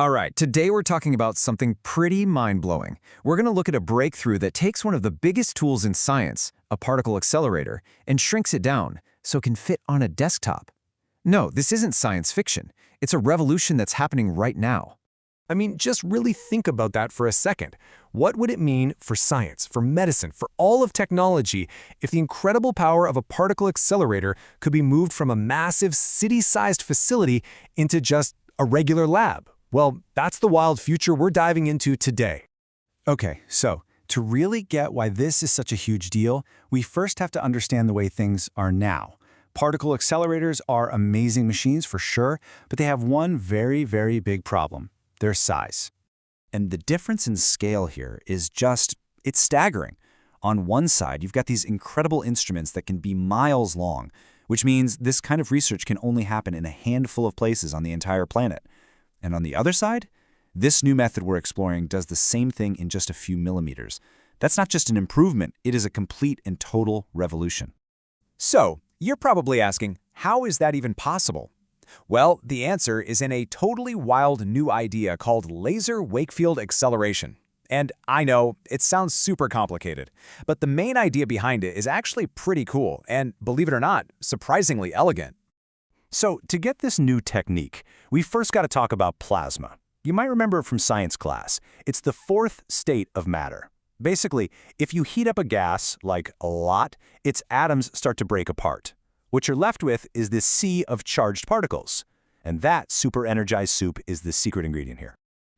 All right, today we're talking about something pretty mind-blowing. We're going to look at a breakthrough that takes one of the biggest tools in science, a particle accelerator, and shrinks it down so it can fit on a desktop. No, this isn't science fiction. It's a revolution that's happening right now. I mean, just really think about that for a second. What would it mean for science, for medicine, for all of technology if the incredible power of a particle accelerator could be moved from a massive city-sized facility into just a regular lab? Well, that's the wild future we're diving into today. Okay, so to really get why this is such a huge deal, we first have to understand the way things are now. Particle accelerators are amazing machines for sure, but they have one very, very big problem: their size. And the difference in scale here is it's staggering. On one side, you've got these incredible instruments that can be miles long, which means this kind of research can only happen in a handful of places on the entire planet. And on the other side, this new method we're exploring does the same thing in just a few millimeters. That's not just an improvement, it is a complete and total revolution. So, you're probably asking, how is that even possible? Well, the answer is in a totally wild new idea called laser wakefield acceleration. And I know, it sounds super complicated, but the main idea behind it is actually pretty cool and, believe it or not, surprisingly elegant. So, to get this new technique, we first got to talk about plasma. You might remember it from science class. It's the fourth state of matter. Basically, if you heat up a gas, like a lot, its atoms start to break apart. What you're left with is this sea of charged particles. And that super-energized soup is the secret ingredient here.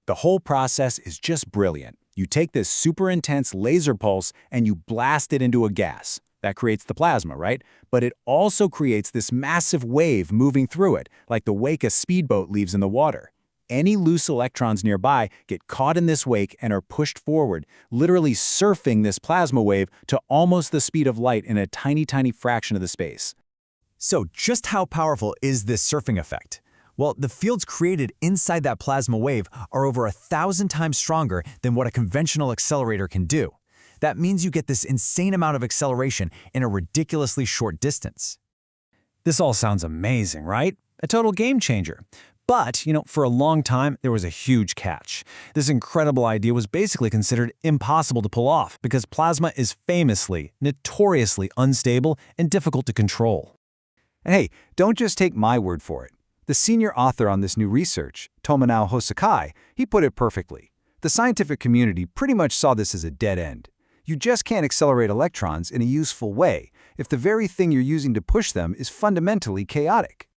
The whole process is just brilliant. You take this super intense laser pulse and you blast it into a gas. That creates the plasma, right? But it also creates this massive wave moving through it, like the wake a speedboat leaves in the water. Any loose electrons nearby get caught in this wake and are pushed forward, literally surfing this plasma wave to almost the speed of light in a tiny, tiny fraction of the space. So just how powerful is this surfing effect? Well, the fields created inside that plasma wave are over 1,000 times stronger than what a conventional accelerator can do. That means you get this insane amount of acceleration in a ridiculously short distance. This all sounds amazing, right? A total game changer. But, for a long time, there was a huge catch. This incredible idea was basically considered impossible to pull off because plasma is famously, notoriously unstable and difficult to control. And hey, don't just take my word for it. The senior author on this new research, Tomonao Hosakai, he put it perfectly. The scientific community pretty much saw this as a dead end. You just can't accelerate electrons in a useful way if the very thing you're using to push them is fundamentally chaotic.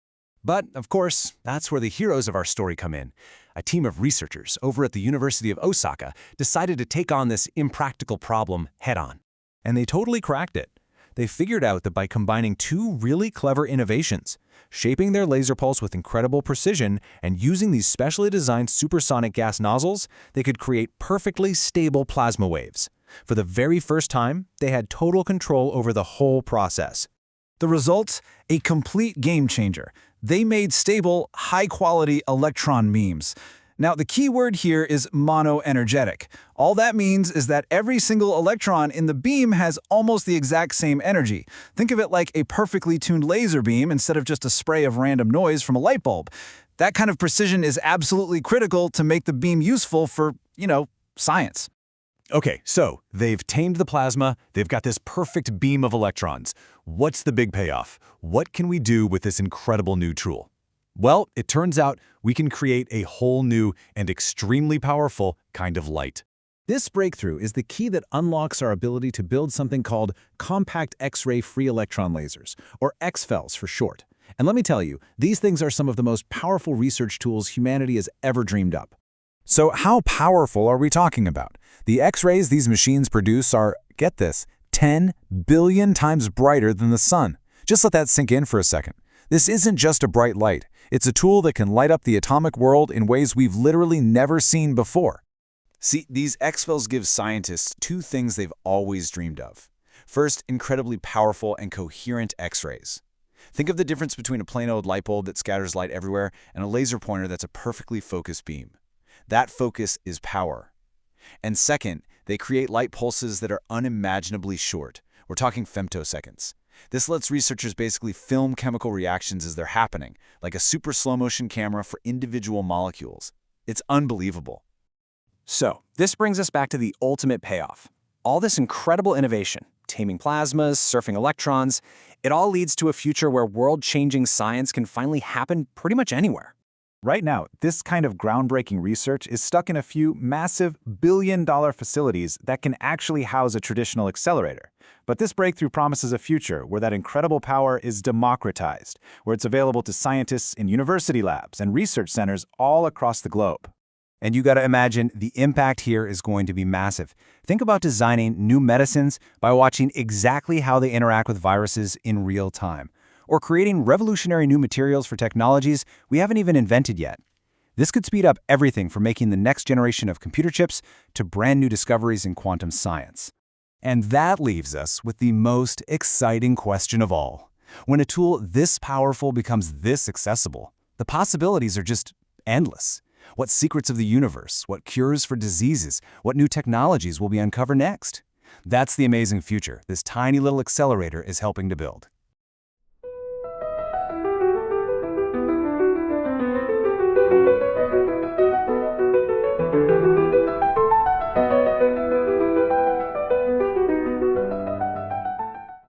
But, of course, that's where the heroes of our story come in. A team of researchers over at the University of Osaka decided to take on this impractical problem head-on. And they totally cracked it. They figured out that by combining two really clever innovations, shaping their laser pulse with incredible precision and using these specially designed supersonic gas nozzles, they could create perfectly stable plasma waves. For the very first time, they had total control over the whole process. The result? A complete game changer. They made stable, high-quality electron beams. Now, the key word here is monoenergetic. All that means is that every single electron in the beam has almost the exact same energy. Think of it like a perfectly tuned laser beam instead of just a spray of random noise from a light bulb. That kind of precision is absolutely critical to make the beam useful for, science. Okay, so they've tamed the plasma, they've got this perfect beam of electrons. What's the big payoff? What can we do with this incredible new tool? Well, it turns out we can create a whole new and extremely powerful kind of light. This breakthrough is the key that unlocks our ability to build something called compact X-ray free electron lasers, or XFELs for short. And let me tell you, these things are some of the most powerful research tools humanity has ever dreamed up. So how powerful are we talking about? The X-rays these machines produce are, get this, 10 billion times brighter than the sun. Just let that sink in for a second. This isn't just a bright light. It's a tool that can light up the atomic world in ways we've literally never seen before. See, these XFELs give scientists two things they've always dreamed of. First, incredibly powerful and coherent X-rays. Think of the difference between a plain old light bulb that scatters light everywhere and a laser pointer that's a perfectly focused beam. That focus is power. And second, they create light pulses that are unimaginably short. We're talking femtoseconds. This lets researchers basically film chemical reactions as they're happening, like a super slow-motion camera for individual molecules. It's unbelievable. So, this brings us back to the ultimate payoff. All this incredible innovation, taming plasmas, surfing electrons, it all leads to a future where world-changing science can finally happen pretty much anywhere. Right now, this kind of groundbreaking research is stuck in a few massive billion-dollar facilities that can actually house a traditional accelerator. But this breakthrough promises a future where that incredible power is democratized, where it's available to scientists in university labs and research centers all across the globe. And you gotta imagine the impact here is going to be massive. Think about designing new medicines by watching exactly how they interact with viruses in real time, or creating revolutionary new materials for technologies we haven't even invented yet. This could speed up everything from making the next generation of computer chips to brand new discoveries in quantum science. And that leaves us with the most exciting question of all. When a tool this powerful becomes this accessible, the possibilities are just endless. What secrets of the universe, what cures for diseases, what new technologies will be uncovered next? That's the amazing future this tiny little accelerator is helping to build.